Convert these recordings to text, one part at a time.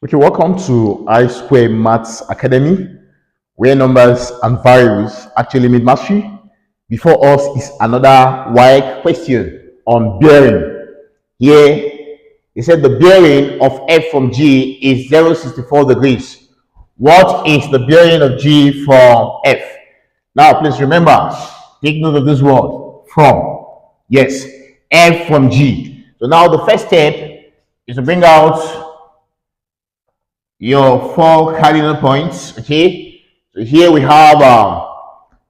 Okay, welcome to i²-Maths Academy, where numbers and variables actually meet mastery. Before us is another WAEC question on bearing. Here, it said the bearing of f from G is 0.64 degrees. What is the bearing of G from f? Now, please remember, take note of this word, from. Yes, f from G. So now the first step is to bring out your 4 cardinal points. Okay, so here we have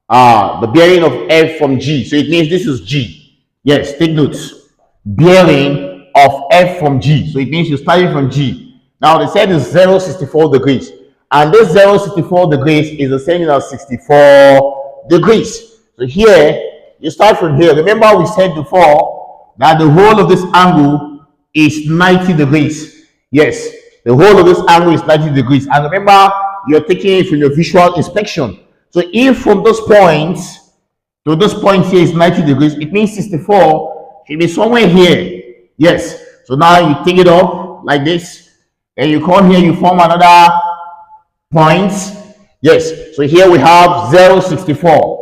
the bearing of f from G, so it means this is G. Yes, take notes, bearing of f from G, so it means you're starting from G. Now they said it's 0.64 degrees, and this 0.64 degrees is the same as 64 degrees. So here you start from here. Remember we said before that the whole of this angle is 90 degrees. Yes, the whole of this angle is 90 degrees. And remember, you're taking it from your visual inspection. So if from this point to this point here is 90 degrees, it means 64 should be somewhere here. Yes. So now you take it up like this. And you come here, you form another point. Yes. So here we have 0.64.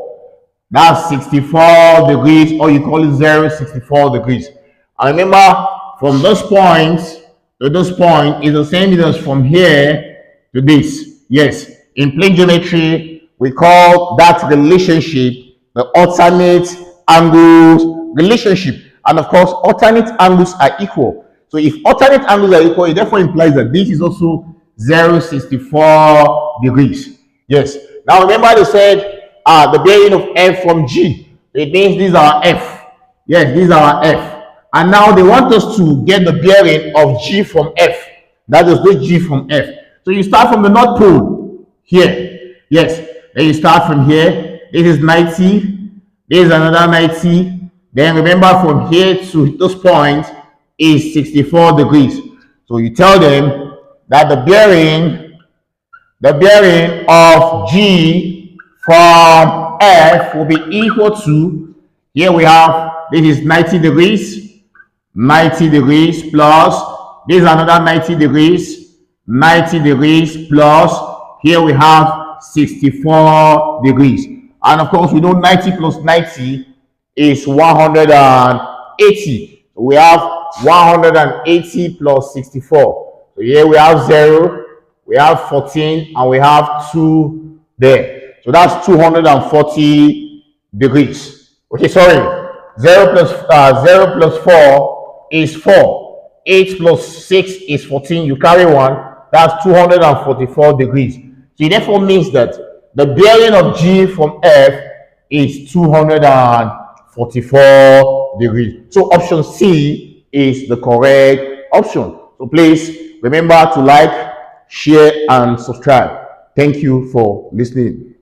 That's 64 degrees, or you call it 0.64 degrees. And remember, from this point to this point is the same as from here to this. Yes, in plane geometry, we call that relationship the alternate angles relationship. And of course, alternate angles are equal. So if alternate angles are equal, it therefore implies that this is also 0.64 degrees. Yes. Now remember they said the bearing of f from G. It means these are f. Yes, these are f. And now they want us to get the bearing of G from F. That is this G from F. So you start from the North Pole here. Yes. Then you start from here. This is 90. This is another 90. Then remember from here to this point is 64 degrees. So you tell them that the bearing of G from F will be equal to, here we have, this is 90 degrees. 90 degrees plus, this is another 90 degrees, 90 degrees plus, here we have 64 degrees. And of course, we know 90 plus 90 is 180. So we have 180 plus 64. So here we have 0, we have 14, and we have 2 there. So that's 240 degrees. Okay, sorry. 0 plus 4 is 4. 8 plus 6 is 14. You carry 1. That's 244 degrees. So it therefore means that the bearing of G from F is 244 degrees. So option C is the correct option. So please remember to like, share, and subscribe. Thank you for listening.